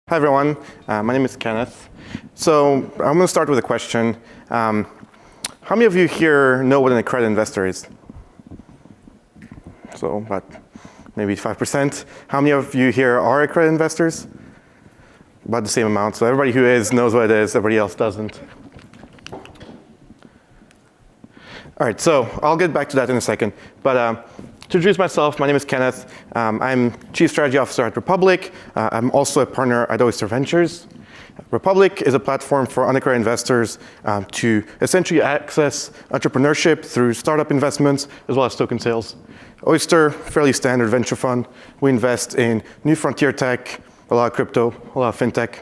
Hi everyone, my name is Kenneth. So I'm going to start with a question. How many of you here know what an accredited investor is? So about maybe 5%. How many of you here are accredited investors? About the same amount. So everybody who is knows what it is, everybody else doesn't. All right, so I'll get back to that in a second. But to introduce myself, my name is Kenneth. I'm Chief Strategy Officer at Republic. I'm also a partner at Oyster Ventures. Republic is a platform for unaccredited investors to essentially access entrepreneurship through startup investments as well as token sales. Oyster, fairly standard venture fund. We invest in new frontier tech, a lot of crypto, a lot of fintech.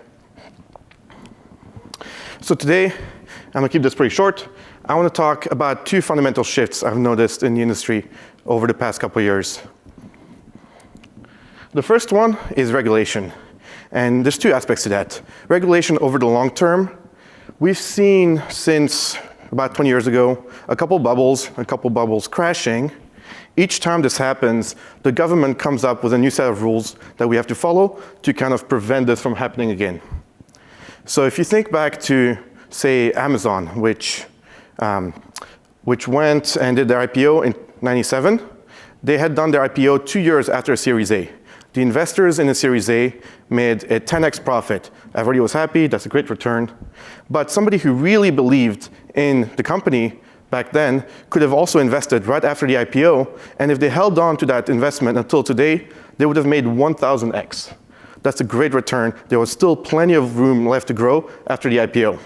So today, I'm going to keep this pretty short. I want to talk about two fundamental shifts I've noticed in the industry over the past couple of years. The first one is regulation. And there's two aspects to that. Regulation over the long term. We've seen since about 20 years ago, a couple bubbles crashing. Each time this happens, the government comes up with a new set of rules that we have to follow to kind of prevent this from happening again. So if you think back to, say, Amazon, which went and did their IPO in '97. They had done their IPO 2 years after a Series A. The investors in the Series A made a 10x profit. Everybody was happy, that's a great return. But somebody who really believed in the company back then could have also invested right after the IPO, and if they held on to that investment until today, they would have made 1000x. That's a great return. There was still plenty of room left to grow after the IPO.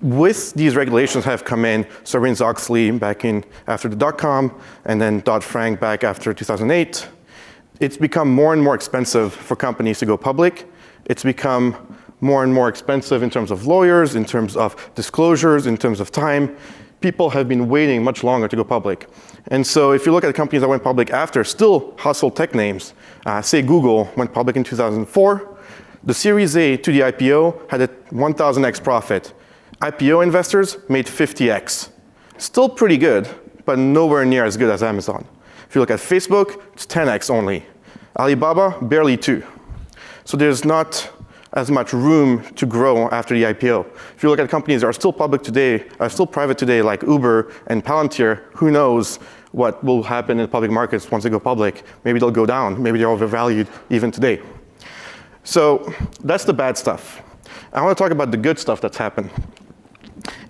With these regulations have come in, Sarbanes-Oxley back in after the dot-com, and then Dodd-Frank back after 2008. It's become more and more expensive for companies to go public. It's become more and more expensive in terms of lawyers, in terms of disclosures, in terms of time. People have been waiting much longer to go public. And so if you look at the companies that went public after, still household tech names, say Google went public in 2004. The Series A to the IPO had a 1000x profit. IPO investors made 50x. Still pretty good, but nowhere near as good as Amazon. If you look at Facebook, it's 10x only. Alibaba, barely 2. So there's not as much room to grow after the IPO. If you look at companies that are still public today, are still private today, like Uber and Palantir, who knows what will happen in the public markets once they go public. Maybe they'll go down, maybe they're overvalued even today. So that's the bad stuff. I want to talk about the good stuff that's happened.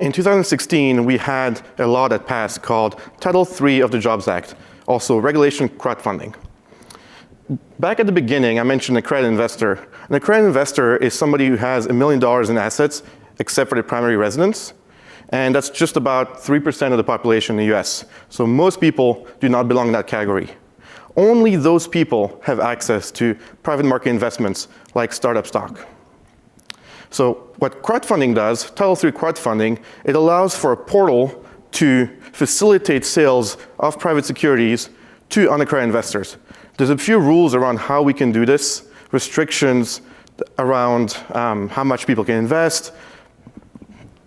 In 2016, we had a law that passed called Title III of the Jobs Act, also regulation crowdfunding. Back at the beginning, I mentioned accredited investor. An accredited investor is somebody who has $1 million in assets, except for their primary residence. And that's just about 3% of the population in the US. So most people do not belong in that category. Only those people have access to private market investments like startup stock. So what crowdfunding does, Title III crowdfunding, it allows for a portal to facilitate sales of private securities to unaccredited investors. There's a few rules around how we can do this, restrictions around how much people can invest,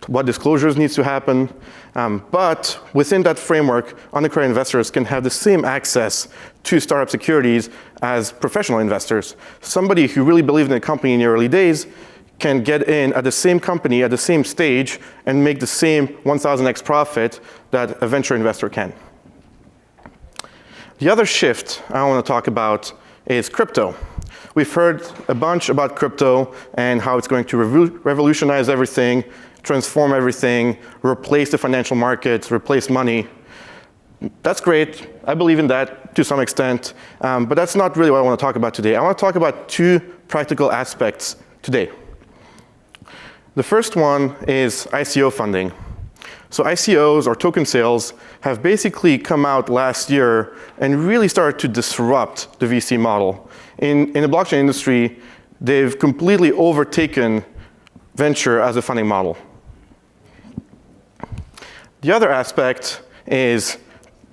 what disclosures needs to happen. But within that framework, unaccredited investors can have the same access to startup securities as professional investors. Somebody who really believed in a company in the early days can get in at the same company, at the same stage, and make the same 1000x profit that a venture investor can. The other shift I want to talk about is crypto. We've heard a bunch about crypto and how it's going to revolutionize everything, transform everything, replace the financial markets, replace money. That's great. I believe in that to some extent, but that's not really what I want to talk about today. I want to talk about two practical aspects today. The first one is ICO funding. So ICOs, or token sales, have basically come out last year and really started to disrupt the VC model. In the blockchain industry, they've completely overtaken venture as a funding model. The other aspect is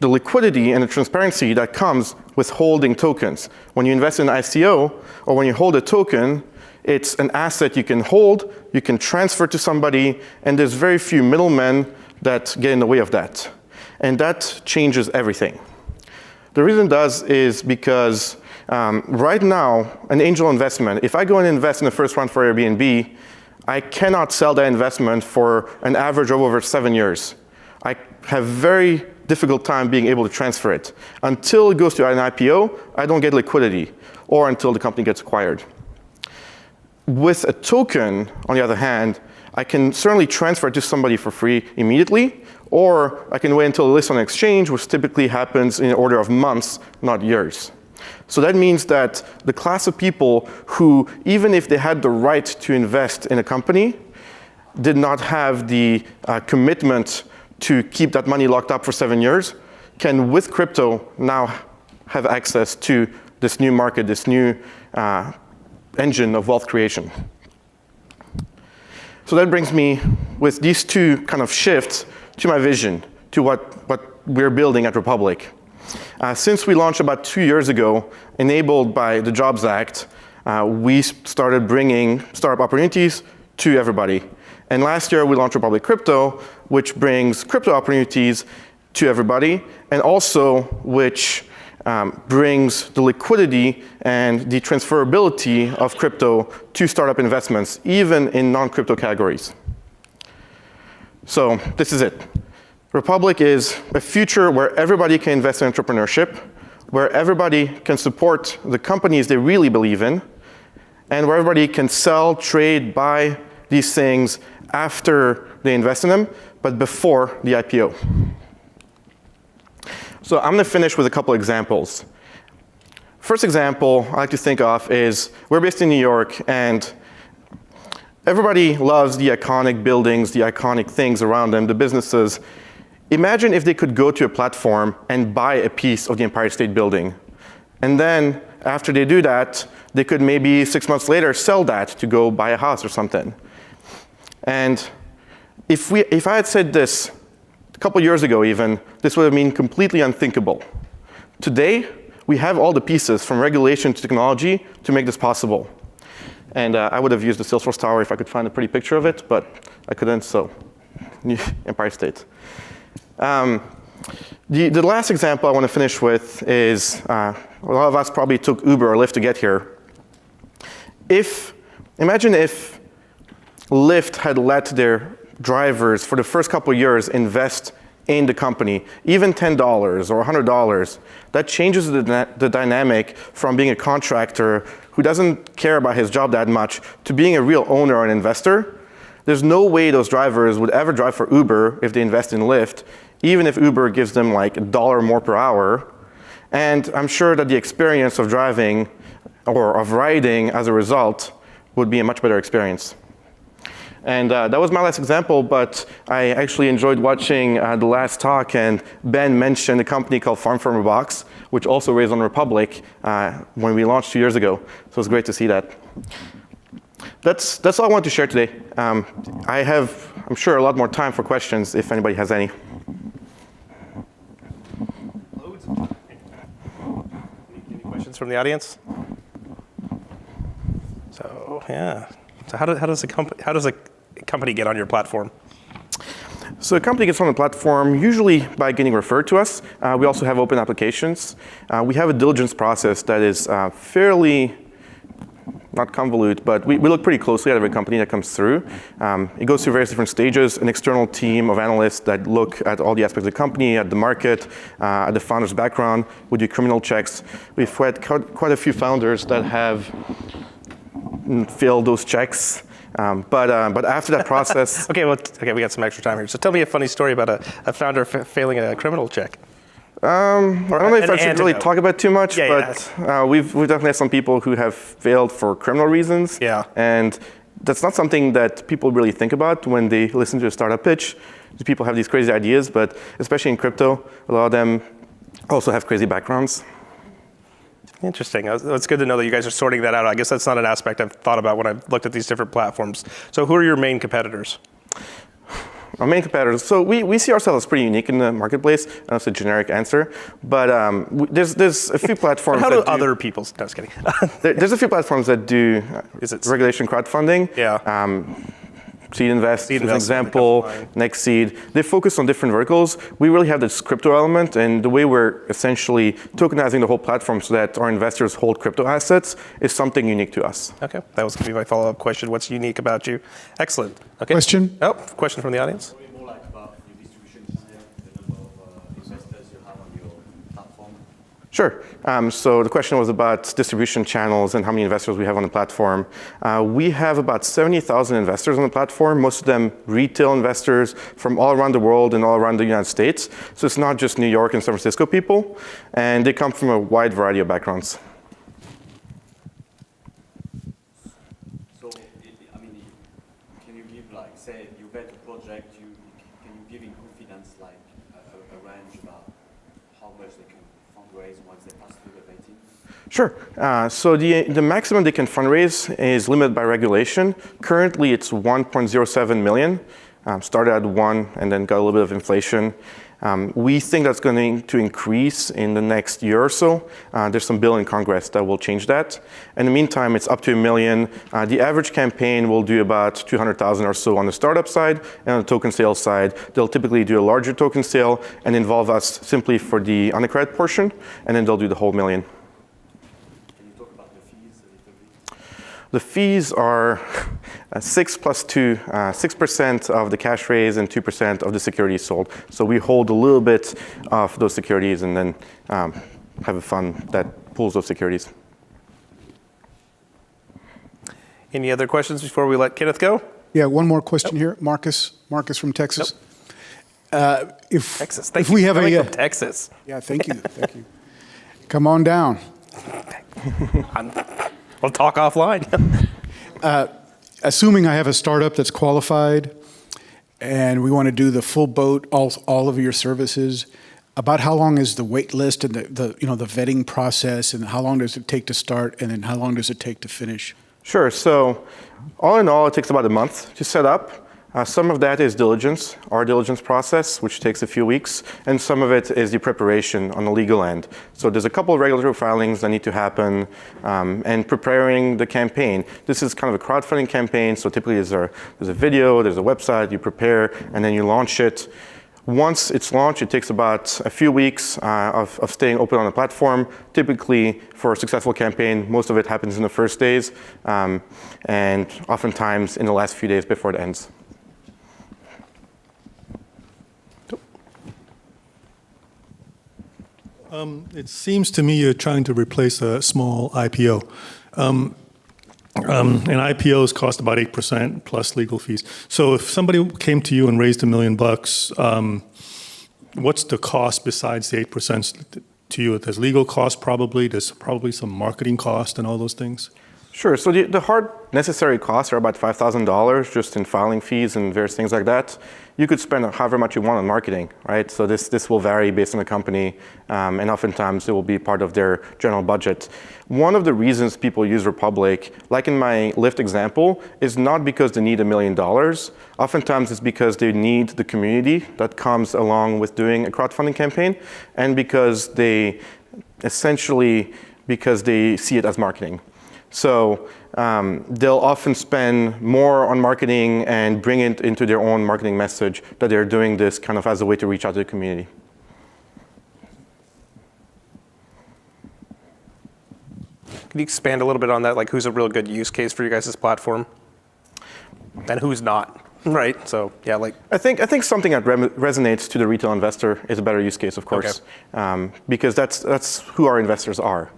the liquidity and the transparency that comes with holding tokens. When you invest in an ICO, or when you hold a token, it's an asset you can hold, you can transfer to somebody, and there's very few middlemen that get in the way of that. And that changes everything. The reason it does is because Right now, an angel investment, if I go and invest in the first round for Airbnb, I cannot sell that investment for an average of over 7 years. I have very difficult time being able to transfer it. Until it goes to an IPO, I don't get liquidity, or until the company gets acquired. With a token, on the other hand, I can certainly transfer it to somebody for free immediately, or I can wait until it lists on an exchange, which typically happens in the order of months, not years. So that means that the class of people who, even if they had the right to invest in a company, did not have the commitment to keep that money locked up for 7 years, can, with crypto, now have access to this new market, this new engine of wealth creation. So that brings me, with these two kind of shifts, to my vision, to what we're building at Republic. Since we launched about 2 years ago, enabled by the Jobs Act, we started bringing startup opportunities to everybody. And last year we launched Republic Crypto, which brings crypto opportunities to everybody, and also which brings the liquidity and the transferability of crypto to startup investments, even in non-crypto categories. So this is it. Republic is a future where everybody can invest in entrepreneurship, where everybody can support the companies they really believe in, and where everybody can sell, trade, buy these things after they invest in them, but before the IPO. So I'm going to finish with a couple examples. First example I like to think of is, we're based in New York, and everybody loves the iconic buildings, the iconic things around them, the businesses. Imagine if they could go to a platform and buy a piece of the Empire State Building. And then, after they do that, they could maybe 6 months later sell that to go buy a house or something. And if I had said this a couple years ago even, this would have been completely unthinkable. Today, we have all the pieces, from regulation to technology, to make this possible. And I would have used the Salesforce Tower if I could find a pretty picture of it, but I couldn't, so Empire State. The last example I want to finish with is, a lot of us probably took Uber or Lyft to get here. Imagine if Lyft had let their drivers, for the first couple of years, invest in the company, even $10 or $100. That changes the dynamic from being a contractor who doesn't care about his job that much to being a real owner or an investor. There's no way those drivers would ever drive for Uber if they invest in Lyft, even if Uber gives them like $1 more per hour. And I'm sure that the experience of driving or of riding as a result would be a much better experience. And that was my last example, but I actually enjoyed watching the last talk, and Ben mentioned a company called Farm From a Box, which also raised on Republic when we launched 2 years ago. So it's great to see that. That's all I want to share today. I have, I'm sure, a lot more time for questions if anybody has any. Loads of time. Any questions from the audience? So yeah. So how does a company get on your platform? So a company gets on the platform usually by getting referred to us. We also have open applications. We have a diligence process that is fairly, not convoluted, but we look pretty closely at every company that comes through. It goes through various different stages, an external team of analysts that look at all the aspects of the company, at the market, at the founder's background. We do criminal checks. We've had quite a few founders that have failed those checks. But after that process... Okay, we got some extra time here. So tell me a funny story about a founder failing a criminal check. I don't know if I should really talk about it too much, but we've definitely had some people who have failed for criminal reasons. Yeah. And that's not something that people really think about when they listen to a startup pitch. People have these crazy ideas, but especially in crypto, a lot of them also have crazy backgrounds. Interesting. It's good to know that you guys are sorting that out. I guess that's not an aspect I've thought about when I've looked at these different platforms. So who are your main competitors? Our main competitors. So we see ourselves as pretty unique in the marketplace. That's a generic answer, but there's a few platforms. How do other people? No, just kidding. There's a few platforms that do regulation crowdfunding. Yeah. Seed Invest, Seed as an investment example, comes to mind. Next Seed. They focus on different verticals. We really have this crypto element, and the way we're essentially tokenizing the whole platform so that our investors hold crypto assets is something unique to us. Okay, that was going to be my follow-up question. What's unique about you? Excellent. Okay. Question? Oh, question from the audience. More like about your distribution channel, the number of investors you have on your platform. Sure. So the question was about distribution channels and how many investors we have on the platform. We have about 70,000 investors on the platform, most of them retail investors from all around the world and all around the United States. So it's not just New York and San Francisco people, and they come from a wide variety of backgrounds. So, I mean, can you give, like, say, you vet a project, can you give in confidence, like, a range about how much they can fundraise once they pass through the vetting? Sure. So the maximum they can fundraise is limited by regulation. Currently, it's 1.07 million. Started at 1 and then got a little bit of inflation. We think that's going to increase in the next year or so. There's some bill in Congress that will change that. In the meantime, it's up to 1 million. The average campaign will do about 200,000 or so on the startup side, and on the token sales side, they'll typically do a larger token sale and involve us simply for the unaccredited portion, and then they'll do the whole 1 million. Can you talk about the fees a little bit? The fees are 6 plus 2, 6% of the cash raise and 2% of the securities sold. So we hold a little bit of those securities and then have a fund that pools those securities. Any other questions before we let Kenneth go? Yeah, one more question here. Marcus from Texas. Texas. Thank If you we for have coming a from Texas. yeah, thank you, thank you. Come on down. We'll talk offline. Assuming I have a startup that's qualified, and we want to do the full boat, all of your services. About how long is the wait list and the vetting process, and how long does it take to start, and then how long does it take to finish? Sure. So all in all, it takes about a month to set up. Some of that is diligence, our diligence process, which takes a few weeks, and some of it is the preparation on the legal end. So there's a couple of regulatory filings that need to happen, and preparing the campaign. This is kind of a crowdfunding campaign, so typically there's a video, there's a website, you prepare, and then you launch it. Once it's launched, it takes about a few weeks of staying open on the platform. Typically, for a successful campaign, most of it happens in the first days, and oftentimes in the last few days before it ends. It seems to me you're trying to replace a small IPO. And IPOs cost about 8% plus legal fees. So if somebody came to you and raised $1 million, what's the cost besides the 8% to you? There's legal costs probably. There's probably some marketing cost and all those things. Sure. So the hard necessary costs are about $5,000 just in filing fees and various things like that. You could spend however much you want on marketing, right? So this will vary based on the company, and oftentimes it will be part of their general budget. One of the reasons people use Republic, like in my Lyft example, is not because they need $1 million. Oftentimes it's because they need the community that comes along with doing a crowdfunding campaign, and because they see it as marketing. So they'll often spend more on marketing and bring it into their own marketing message that they're doing this kind of as a way to reach out to the community. Can you expand a little bit on that? Like, who's a real good use case for you guys' platform, and who's not? Right. So yeah, like I think something that resonates to the retail investor is a better use case, of course, because that's who our investors are.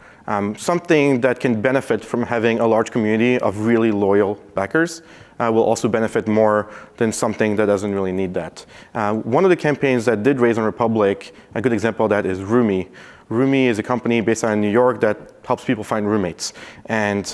Something that can benefit from having a large community of really loyal backers will also benefit more than something that doesn't really need that. One of the campaigns that did raise on Republic, a good example of that is Roomy. Roomy is a company based out in New York that helps people find roommates. And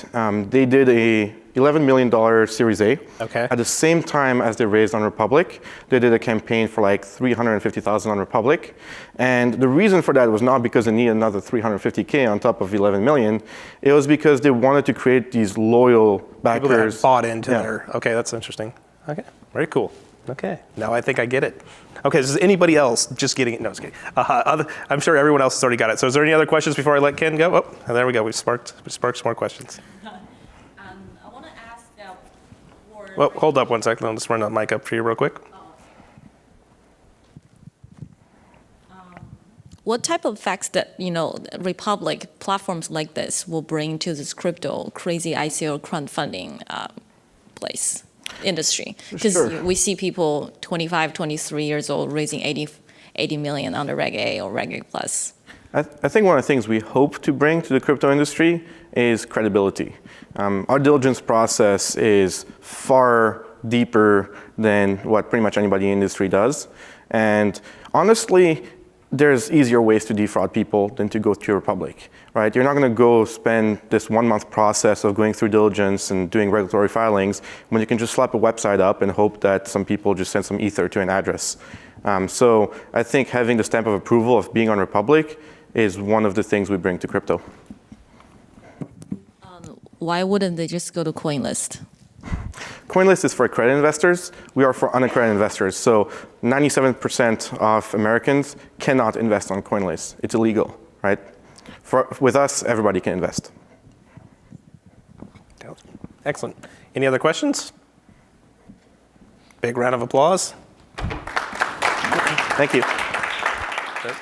they did a $11 million Series A. Okay. At the same time as they raised on Republic, they did a campaign for like $350,000 on Republic. And the reason for that was not because they needed another $350K on top of 11 million. It was because they wanted to create these loyal backers. people that bought into their. Okay, that's interesting. Okay, very cool. Okay, now I think I get it. Okay, is anybody else just getting it? No, just kidding. I'm sure everyone else has already got it. So is there any other questions before I let Ken go? Oh, and there we go. We sparked some more questions. I want to ask Well, hold up one second. I'll just run that mic up for you real quick. What type of effects that, Republic platforms like this will bring to this crypto crazy ICO crowdfunding place industry? Because Sure. we see people 25, 23 years old raising 80 million under Reg A or Reg A plus. I think one of the things we hope to bring to the crypto industry is credibility. Our diligence process is far deeper than what pretty much anybody in the industry does. And honestly, there's easier ways to defraud people than to go through Republic, right? You're not going to go spend this 1 month process of going through diligence and doing regulatory filings when you can just slap a website up and hope that some people just send some ether to an address. So I think having the stamp of approval of being on Republic is one of the things we bring to crypto. Why wouldn't they just go to CoinList? CoinList is for accredited investors. We are for unaccredited investors. So 97% of Americans cannot invest on CoinList. It's illegal, right? With us, everybody can invest. Excellent. Any other questions? Big round of applause. Thank you. Good.